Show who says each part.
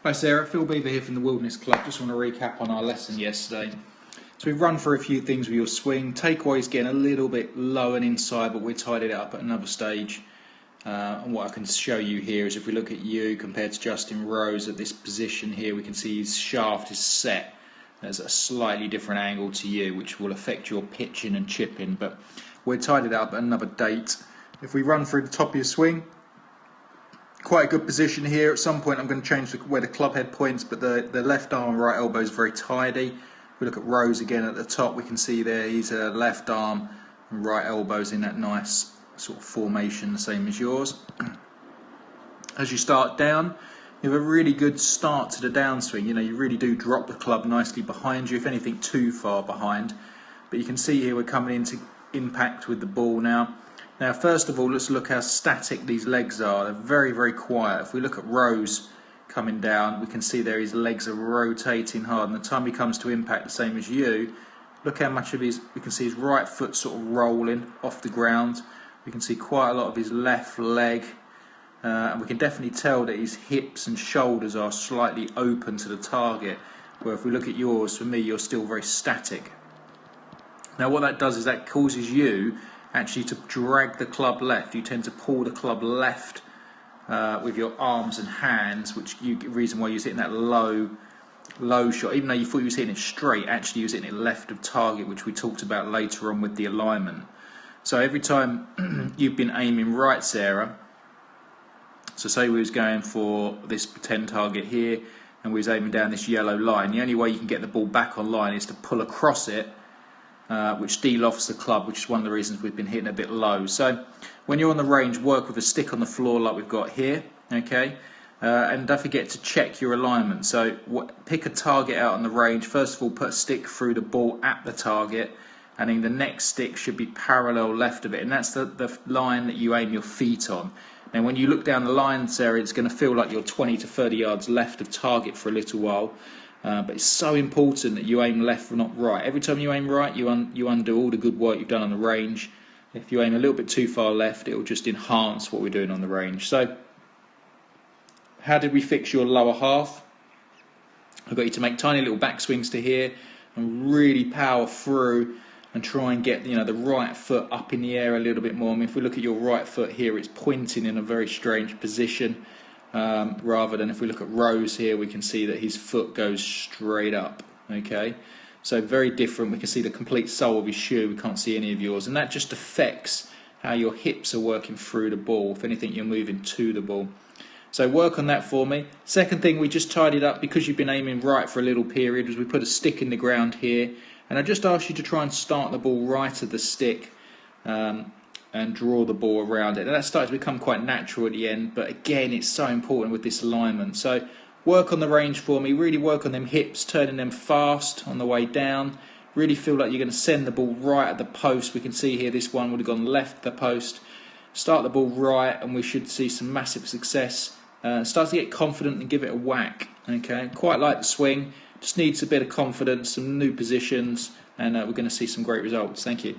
Speaker 1: Hi Sarah, Phil Beever here from the Wilderness Club. Just want to recap on our lesson yesterday. So we've run through a few things with your swing. Takeaway's getting a little bit low and inside, but we tied it up at another stage. And what I can show you here is if we look at you compared to Justin Rose at this position here, we can see his shaft is set as a slightly different angle to you, which will affect your pitching and chipping. But we're tied it up at another date. If we run through the top of your swing, quite a good position here. At some point I'm going to change where the club head points, but the left arm and right elbow is very tidy. If we look at Rose again at the top, we can see there he's a left arm and right elbows in that nice sort of formation, the same as yours. As you start down, you have a really good start to the downswing. You know, you really do drop the club nicely behind you, if anything too far behind. But you can see here we're coming into impact with the ball now. Now, first of all, let's look how static these legs are. They're very, very quiet. If we look at Rose coming down, we can see there his legs are rotating hard. And the time he comes to impact, the same as you, look how much of his, we can see his right foot sort of rolling off the ground. We can see quite a lot of his left leg. And we can definitely tell that his hips and shoulders are slightly open to the target. Where if we look at yours, for me, you're still very static. Now, what that does is that causes you actually to drag the club left. You tend to pull the club left with your arms and hands, which the reason why you're hitting that low shot, even though you thought you was hitting it straight, actually you was hitting it left of target, which we talked about later on with the alignment. So every time you've been aiming right, Sarah, so say we was going for this pretend target here and we was aiming down this yellow line, the only way you can get the ball back on line is to pull across it, which de-lofts the club, which is one of the reasons we've been hitting a bit low. So when you're on the range, work with a stick on the floor like we've got here, okay? And don't forget to check your alignment. So pick a target out on the range. First of all, put a stick through the ball at the target, and then the next stick should be parallel left of it, and that's the line that you aim your feet on. Now when you look down the line, Sarah, it's going to feel like you're 20 to 30 yards left of target for a little while. But it's so important that you aim left, not right. Every time you aim right, you undo all the good work you've done on the range. If you aim a little bit too far left, it will just enhance what we're doing on the range. So, how did we fix your lower half? I've got you to make tiny little backswings to here and really power through and try and get the right foot up in the air a little bit more. I mean, if we look at your right foot here, it's pointing in a very strange position. Rather than if we look at Rose here, we can see that his foot goes straight up. Okay, so very different. We can see the complete sole of his shoe. We can't see any of yours, and that just affects how your hips are working through the ball. If anything, you're moving to the ball. So work on that for me. Second thing, we just tidied up because you've been aiming right for a little period. Was we put a stick in the ground here, and I just asked you to try and start the ball right of the stick. And draw the ball around it. And that starts to become quite natural at the end, but again, it's so important with this alignment. So work on the range for me, really work on them hips, turning them fast on the way down. Really feel like you're going to send the ball right at the post. We can see here this one would have gone left the post. Start the ball right and we should see some massive success. Start to get confident and give it a whack. Okay, quite like the swing, just needs a bit of confidence, some new positions, and we're going to see some great results. Thank you.